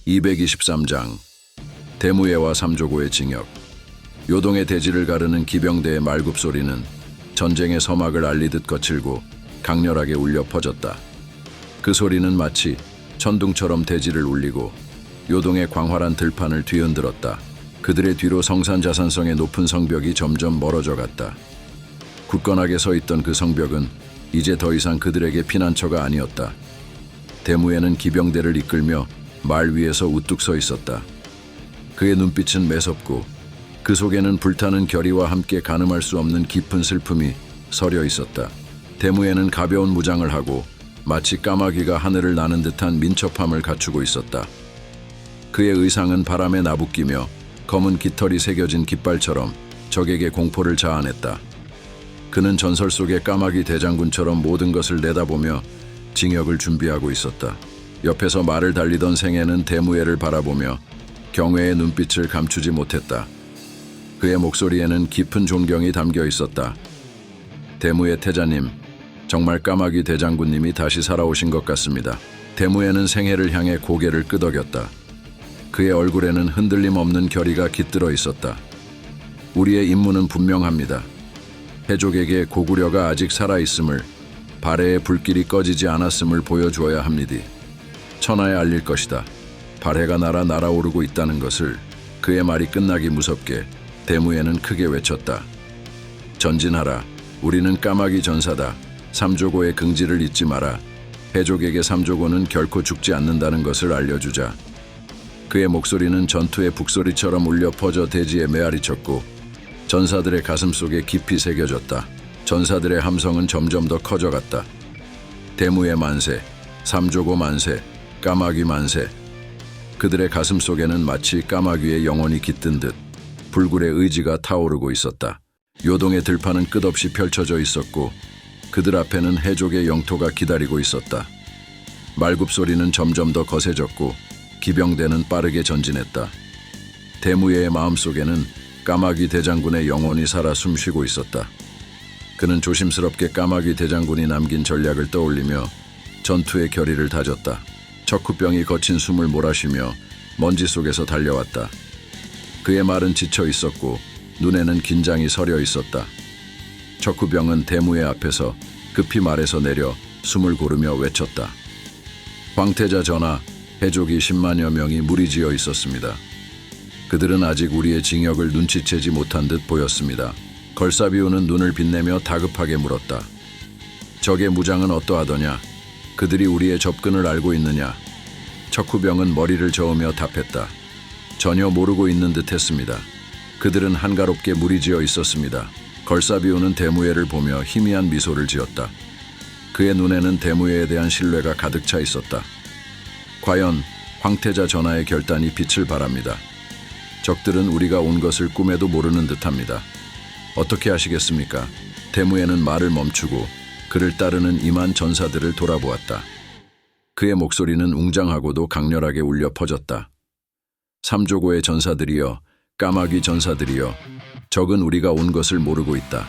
223장 대무예와 삼조고의 징역. 요동의 대지를 가르는 기병대의 말굽 소리는 전쟁의 서막을 알리듯 거칠고 강렬하게 울려 퍼졌다. 그 소리는 마치 천둥처럼 대지를 울리고 요동의 광활한 들판을 뒤흔들었다. 그들의 뒤로 성산자산성의 높은 성벽이 점점 멀어져 갔다. 굳건하게 서 있던 그 성벽은 이제 더 이상 그들에게 피난처가 아니었다. 대무예는 기병대를 이끌며 말 위에서 우뚝 서 있었다. 그의 눈빛은 매섭고 그 속에는 불타는 결의와 함께 가늠할 수 없는 깊은 슬픔이 서려 있었다. 대무예는 가벼운 무장을 하고 마치 까마귀가 하늘을 나는 듯한 민첩함을 갖추고 있었다. 그의 의상은 바람에 나부끼며 검은 깃털이 새겨진 깃발처럼 적에게 공포를 자아냈다. 그는 전설 속의 까마귀 대장군처럼 모든 것을 내다보며 징역을 준비하고 있었다. 옆에서 말을 달리던 생애는 대무예를 바라보며 경외의 눈빛을 감추지 못했다. 그의 목소리에는 깊은 존경이 담겨 있었다. 대무예 태자님, 정말 까마귀 대장군님이 다시 살아오신 것 같습니다. 대무예는 생애를 향해 고개를 끄덕였다. 그의 얼굴에는 흔들림 없는 결의가 깃들어 있었다. 우리의 임무는 분명합니다. 해족에게 고구려가 아직 살아있음을, 발해의 불길이 꺼지지 않았음을 보여주어야 합니다. 천하에 알릴 것이다. 발해가 날아오르고 있다는 것을. 그의 말이 끝나기 무섭게 대무예는 크게 외쳤다. 전진하라. 우리는 까마귀 전사다. 삼조고의 긍지를 잊지 마라. 해족에게 삼조고는 결코 죽지 않는다는 것을 알려주자. 그의 목소리는 전투의 북소리처럼 울려 퍼져 대지에 메아리쳤고 전사들의 가슴 속에 깊이 새겨졌다. 전사들의 함성은 점점 더 커져갔다. 대무예 만세, 삼조고 만세, 까마귀 만세. 그들의 가슴 속에는 마치 까마귀의 영혼이 깃든 듯 불굴의 의지가 타오르고 있었다. 요동의 들판은 끝없이 펼쳐져 있었고 그들 앞에는 해족의 영토가 기다리고 있었다. 말굽 소리는 점점 더 거세졌고 기병대는 빠르게 전진했다. 대무예의 마음속에는 까마귀 대장군의 영혼이 살아 숨쉬고 있었다. 그는 조심스럽게 까마귀 대장군이 남긴 전략을 떠올리며 전투의 결의를 다졌다. 척후병이 거친 숨을 몰아쉬며 먼지 속에서 달려왔다. 그의 말은 지쳐 있었고 눈에는 긴장이 서려 있었다. 척후병은 대무예 앞에서 급히 말에서 내려 숨을 고르며 외쳤다. 황태자 전하, 해족이 10만여 명이 무리지어 있었습니다. 그들은 아직 우리의 징역을 눈치채지 못한 듯 보였습니다. 걸사비우는 눈을 빛내며 다급하게 물었다. 적의 무장은 어떠하더냐? 그들이 우리의 접근을 알고 있느냐? 척후병은 머리를 저으며 답했다. 전혀 모르고 있는 듯 했습니다. 그들은 한가롭게 무리지어 있었습니다. 걸사비우는 대무예를 보며 희미한 미소를 지었다. 그의 눈에는 대무예에 대한 신뢰가 가득 차 있었다. 과연 황태자 전하의 결단이 빛을 발합니다. 적들은 우리가 온 것을 꿈에도 모르는 듯합니다. 어떻게 하시겠습니까? 대무예는 말을 멈추고 그를 따르는 임한 전사들을 돌아보았다. 그의 목소리는 웅장하고도 강렬하게 울려 퍼졌다. 삼조고의 전사들이여, 까마귀 전사들이여, 적은 우리가 온 것을 모르고 있다.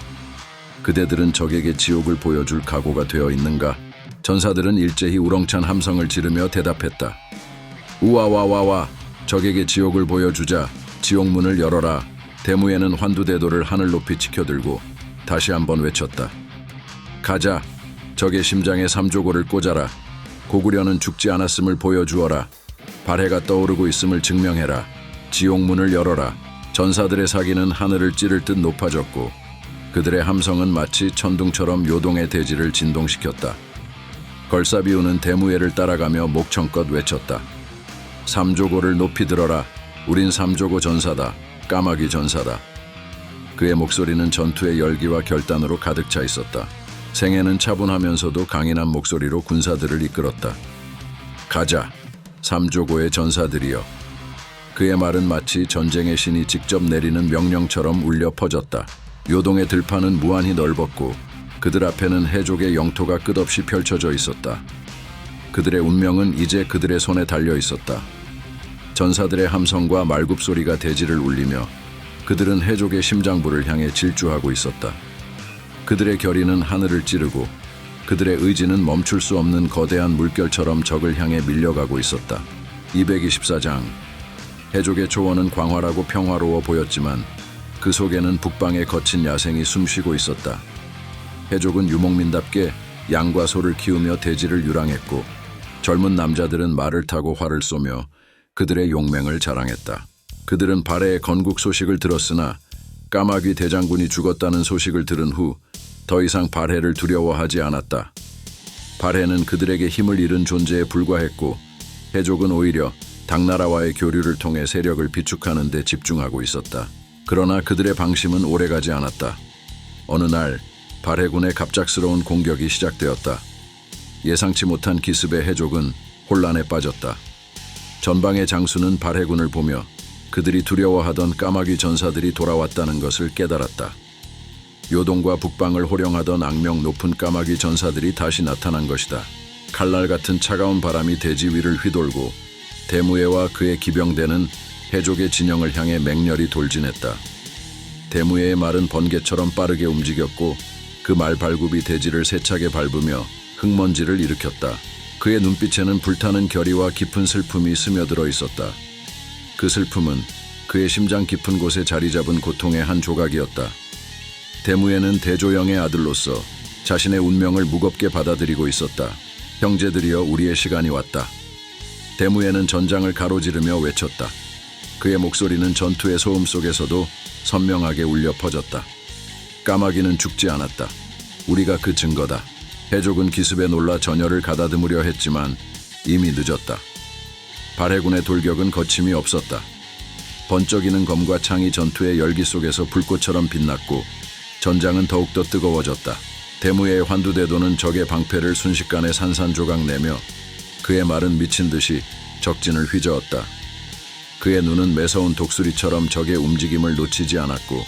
그대들은 적에게 지옥을 보여줄 각오가 되어 있는가? 전사들은 일제히 우렁찬 함성을 지르며 대답했다. 우와와와와, 적에게 지옥을 보여주자. 지옥문을 열어라. 대무예는 환두대도를 하늘 높이 치켜들고 다시 한번 외쳤다. 가자. 적의 심장에 삼조고를 꽂아라. 고구려는 죽지 않았음을 보여주어라. 발해가 떠오르고 있음을 증명해라. 지옥문을 열어라. 전사들의 사기는 하늘을 찌를 듯 높아졌고 그들의 함성은 마치 천둥처럼 요동의 대지를 진동시켰다. 걸사비우는 대무예를 따라가며 목청껏 외쳤다. 삼조고를 높이 들어라. 우린 삼조고 전사다. 까마귀 전사다. 그의 목소리는 전투의 열기와 결단으로 가득 차 있었다. 생애는 차분하면서도 강인한 목소리로 군사들을 이끌었다. 가자. 삼조고의 전사들이여. 그의 말은 마치 전쟁의 신이 직접 내리는 명령처럼 울려 퍼졌다. 요동의 들판은 무한히 넓었고 그들 앞에는 해족의 영토가 끝없이 펼쳐져 있었다. 그들의 운명은 이제 그들의 손에 달려 있었다. 전사들의 함성과 말굽 소리가 대지를 울리며 그들은 해족의 심장부를 향해 질주하고 있었다. 그들의 결의는 하늘을 찌르고 그들의 의지는 멈출 수 없는 거대한 물결처럼 적을 향해 밀려가고 있었다. 224장. 해족의 초원은 광활하고 평화로워 보였지만 그 속에는 북방의 거친 야생이 숨쉬고 있었다. 해족은 유목민답게 양과 소를 키우며 대지를 유랑했고 젊은 남자들은 말을 타고 활을 쏘며 그들의 용맹을 자랑했다. 그들은 발해의 건국 소식을 들었으나 까마귀 대장군이 죽었다는 소식을 들은 후 더 이상 발해를 두려워하지 않았다. 발해는 그들에게 힘을 잃은 존재에 불과했고 해족은 오히려 당나라와의 교류를 통해 세력을 비축하는 데 집중하고 있었다. 그러나 그들의 방심은 오래가지 않았다. 어느 날 발해군의 갑작스러운 공격이 시작되었다. 예상치 못한 기습에 해족은 혼란에 빠졌다. 전방의 장수는 발해군을 보며 그들이 두려워하던 까마귀 전사들이 돌아왔다는 것을 깨달았다. 요동과 북방을 호령하던 악명 높은 까마귀 전사들이 다시 나타난 것이다. 칼날 같은 차가운 바람이 대지 위를 휘돌고 대무예와 그의 기병대는 해족의 진영을 향해 맹렬히 돌진했다. 대무예의 말은 번개처럼 빠르게 움직였고 그 말 발굽이 대지를 세차게 밟으며 흙먼지를 일으켰다. 그의 눈빛에는 불타는 결의와 깊은 슬픔이 스며들어 있었다. 그 슬픔은 그의 심장 깊은 곳에 자리 잡은 고통의 한 조각이었다. 대무예는 대조영의 아들로서 자신의 운명을 무겁게 받아들이고 있었다. 형제들이여, 우리의 시간이 왔다. 대무예는 전장을 가로지르며 외쳤다. 그의 목소리는 전투의 소음 속에서도 선명하게 울려 퍼졌다. 까마귀는 죽지 않았다. 우리가 그 증거다. 해족은 기습에 놀라 전열을 가다듬으려 했지만 이미 늦었다. 발해군의 돌격은 거침이 없었다. 번쩍이는 검과 창이 전투의 열기 속에서 불꽃처럼 빛났고 전장은 더욱더 뜨거워졌다. 대무예의 환두대도는 적의 방패를 순식간에 산산조각내며 그의 말은 미친 듯이 적진을 휘저었다. 그의 눈은 매서운 독수리처럼 적의 움직임을 놓치지 않았고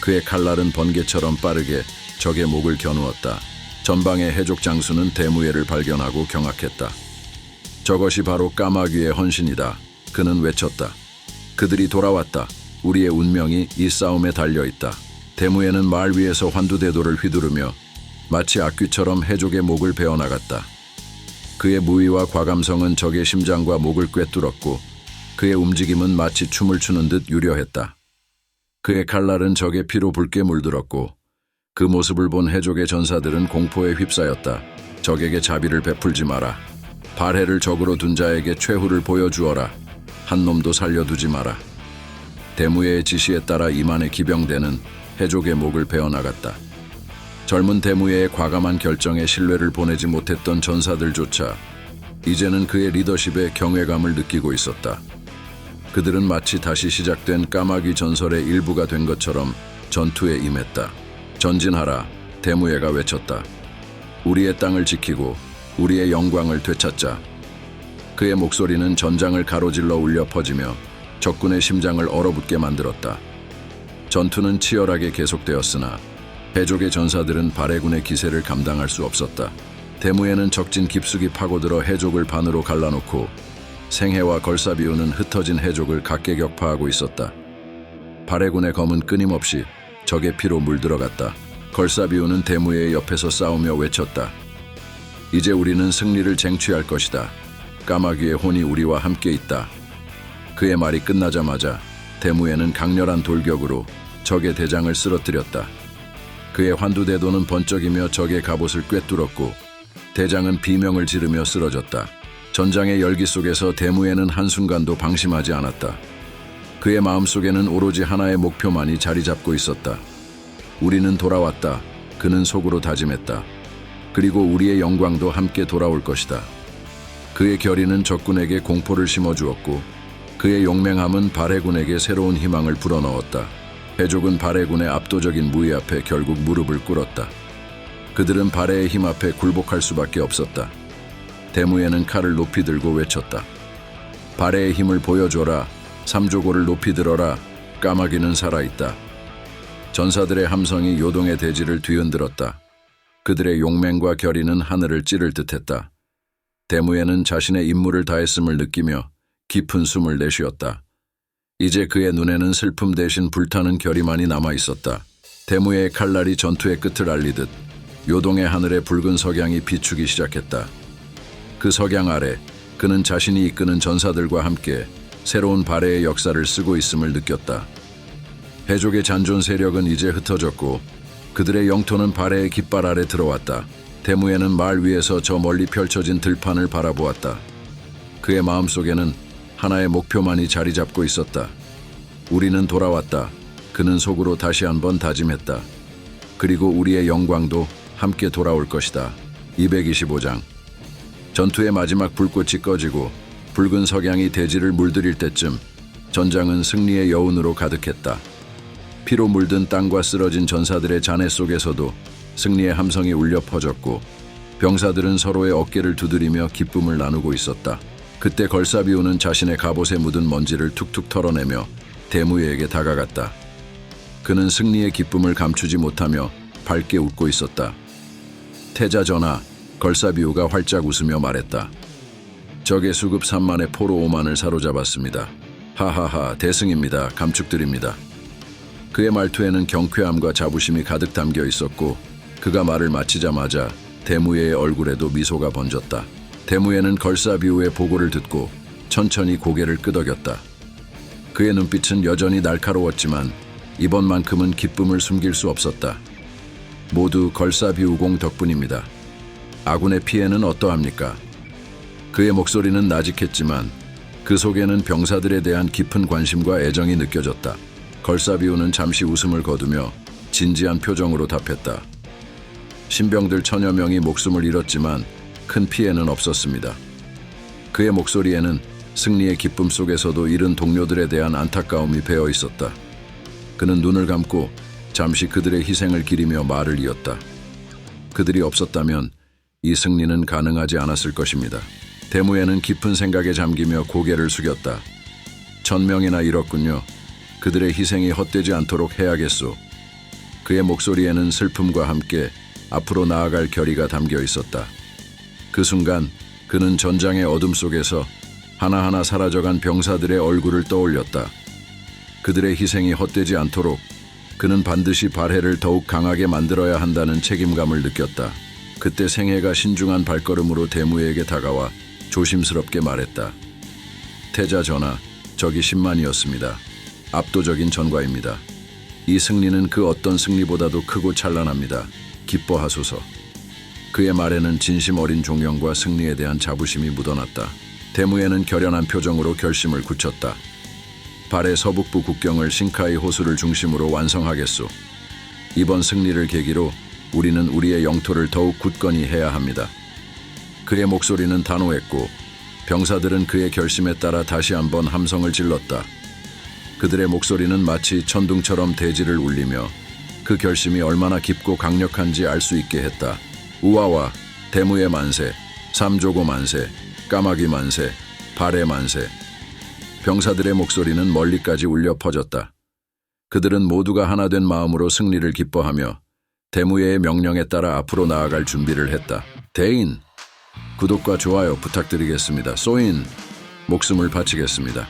그의 칼날은 번개처럼 빠르게 적의 목을 겨누었다. 전방의 해족 장수는 대무예를 발견하고 경악했다. 저것이 바로 까마귀의 헌신이다. 그는 외쳤다. 그들이 돌아왔다. 우리의 운명이 이 싸움에 달려있다. 대무예는 말 위에서 환두대도를 휘두르며 마치 악귀처럼 해족의 목을 베어나갔다. 그의 무위와 과감성은 적의 심장과 목을 꿰뚫었고 그의 움직임은 마치 춤을 추는 듯 유려했다. 그의 칼날은 적의 피로 붉게 물들었고 그 모습을 본 해족의 전사들은 공포에 휩싸였다. 적에게 자비를 베풀지 마라. 발해를 적으로 둔 자에게 최후를 보여주어라. 한 놈도 살려두지 마라. 대무예의 지시에 따라 이만의 기병대는 해족의 목을 베어나갔다. 젊은 대무예의 과감한 결정에 신뢰를 보내지 못했던 전사들조차 이제는 그의 리더십에 경외감을 느끼고 있었다. 그들은 마치 다시 시작된 까마귀 전설의 일부가 된 것처럼 전투에 임했다. 전진하라. 대무예가 외쳤다. 우리의 땅을 지키고 우리의 영광을 되찾자. 그의 목소리는 전장을 가로질러 울려 퍼지며 적군의 심장을 얼어붙게 만들었다. 전투는 치열하게 계속되었으나 해족의 전사들은 발해군의 기세를 감당할 수 없었다. 대무예는 적진 깊숙이 파고들어 해족을 반으로 갈라놓고 생해와 걸사비우는 흩어진 해족을 각계격파하고 있었다. 발해군의 검은 끊임없이 적의 피로 물들어갔다. 걸사비우는 대무예의 옆에서 싸우며 외쳤다. 이제 우리는 승리를 쟁취할 것이다. 까마귀의 혼이 우리와 함께 있다. 그의 말이 끝나자마자 대무예는 강렬한 돌격으로 적의 대장을 쓰러뜨렸다. 그의 환두대도는 번쩍이며 적의 갑옷을 꿰뚫었고 대장은 비명을 지르며 쓰러졌다. 전장의 열기 속에서 대무예는 한순간도 방심하지 않았다. 그의 마음속에는 오로지 하나의 목표만이 자리 잡고 있었다. 우리는 돌아왔다. 그는 속으로 다짐했다. 그리고 우리의 영광도 함께 돌아올 것이다. 그의 결의는 적군에게 공포를 심어주었고 그의 용맹함은 발해군에게 새로운 희망을 불어넣었다. 해족은 발해군의 압도적인 무위 앞에 결국 무릎을 꿇었다. 그들은 발해의 힘 앞에 굴복할 수밖에 없었다. 대무예는 칼을 높이 들고 외쳤다. 발해의 힘을 보여줘라. 삼조고를 높이 들어라. 까마귀는 살아있다. 전사들의 함성이 요동의 대지를 뒤흔들었다. 그들의 용맹과 결의는 하늘을 찌를 듯했다. 대무예는 자신의 임무를 다했음을 느끼며 깊은 숨을 내쉬었다. 이제 그의 눈에는 슬픔 대신 불타는 결의만이 남아있었다. 대무예의 칼날이 전투의 끝을 알리듯 요동의 하늘에 붉은 석양이 비추기 시작했다. 그 석양 아래 그는 자신이 이끄는 전사들과 함께 새로운 발해의 역사를 쓰고 있음을 느꼈다. 해족의 잔존 세력은 이제 흩어졌고 그들의 영토는 발해의 깃발 아래 들어왔다. 대무예는 말 위에서 저 멀리 펼쳐진 들판을 바라보았다. 그의 마음속에는 하나의 목표만이 자리 잡고 있었다. 우리는 돌아왔다. 그는 속으로 다시 한번 다짐했다. 그리고 우리의 영광도 함께 돌아올 것이다. 225장. 전투의 마지막 불꽃이 꺼지고 붉은 석양이 대지를 물들일 때쯤 전장은 승리의 여운으로 가득했다. 피로 물든 땅과 쓰러진 전사들의 잔해 속에서도 승리의 함성이 울려 퍼졌고 병사들은 서로의 어깨를 두드리며 기쁨을 나누고 있었다. 그때 걸사비우는 자신의 갑옷에 묻은 먼지를 툭툭 털어내며 대무예에게 다가갔다. 그는 승리의 기쁨을 감추지 못하며 밝게 웃고 있었다. 태자 전하, 걸사비우가 활짝 웃으며 말했다. 적의 수급 3만의 포로 5만을 사로잡았습니다. 하하하, 대승입니다. 감축드립니다. 그의 말투에는 경쾌함과 자부심이 가득 담겨 있었고 그가 말을 마치자마자 대무예의 얼굴에도 미소가 번졌다. 대무예는 걸사비우의 보고를 듣고 천천히 고개를 끄덕였다. 그의 눈빛은 여전히 날카로웠지만 이번만큼은 기쁨을 숨길 수 없었다. 모두 걸사비우공 덕분입니다. 아군의 피해는 어떠합니까? 그의 목소리는 나직했지만 그 속에는 병사들에 대한 깊은 관심과 애정이 느껴졌다. 걸사비우는 잠시 웃음을 거두며 진지한 표정으로 답했다. 신병들 1000여 명이 목숨을 잃었지만 큰 피해는 없었습니다. 그의 목소리에는 승리의 기쁨 속에서도 잃은 동료들에 대한 안타까움이 배어 있었다. 그는 눈을 감고 잠시 그들의 희생을 기리며 말을 이었다. 그들이 없었다면 이 승리는 가능하지 않았을 것입니다. 대무예는 깊은 생각에 잠기며 고개를 숙였다. 1000명이나 잃었군요. 그들의 희생이 헛되지 않도록 해야겠소. 그의 목소리에는 슬픔과 함께 앞으로 나아갈 결의가 담겨 있었다. 그 순간 그는 전장의 어둠 속에서 하나하나 사라져간 병사들의 얼굴을 떠올렸다. 그들의 희생이 헛되지 않도록 그는 반드시 발해를 더욱 강하게 만들어야 한다는 책임감을 느꼈다. 그때 생애가 신중한 발걸음으로 대무예에게 다가와 조심스럽게 말했다. 태자 전하, 적이 10만이었습니다. 압도적인 전과입니다. 이 승리는 그 어떤 승리보다도 크고 찬란합니다. 기뻐하소서. 그의 말에는 진심 어린 존경과 승리에 대한 자부심이 묻어났다. 대무예는 결연한 표정으로 결심을 굳혔다. 발해 서북부 국경을 신카이 호수를 중심으로 완성하겠소. 이번 승리를 계기로 우리는 우리의 영토를 더욱 굳건히 해야 합니다. 그의 목소리는 단호했고 병사들은 그의 결심에 따라 다시 한번 함성을 질렀다. 그들의 목소리는 마치 천둥처럼 대지를 울리며 그 결심이 얼마나 깊고 강력한지 알 수 있게 했다. 우와와, 대무예 만세, 삼조고 만세, 까마귀 만세, 발해 만세. 병사들의 목소리는 멀리까지 울려 퍼졌다. 그들은 모두가 하나 된 마음으로 승리를 기뻐하며 대무예의 명령에 따라 앞으로 나아갈 준비를 했다. 대인, 구독과 좋아요 부탁드리겠습니다. 쏘인, 목숨을 바치겠습니다.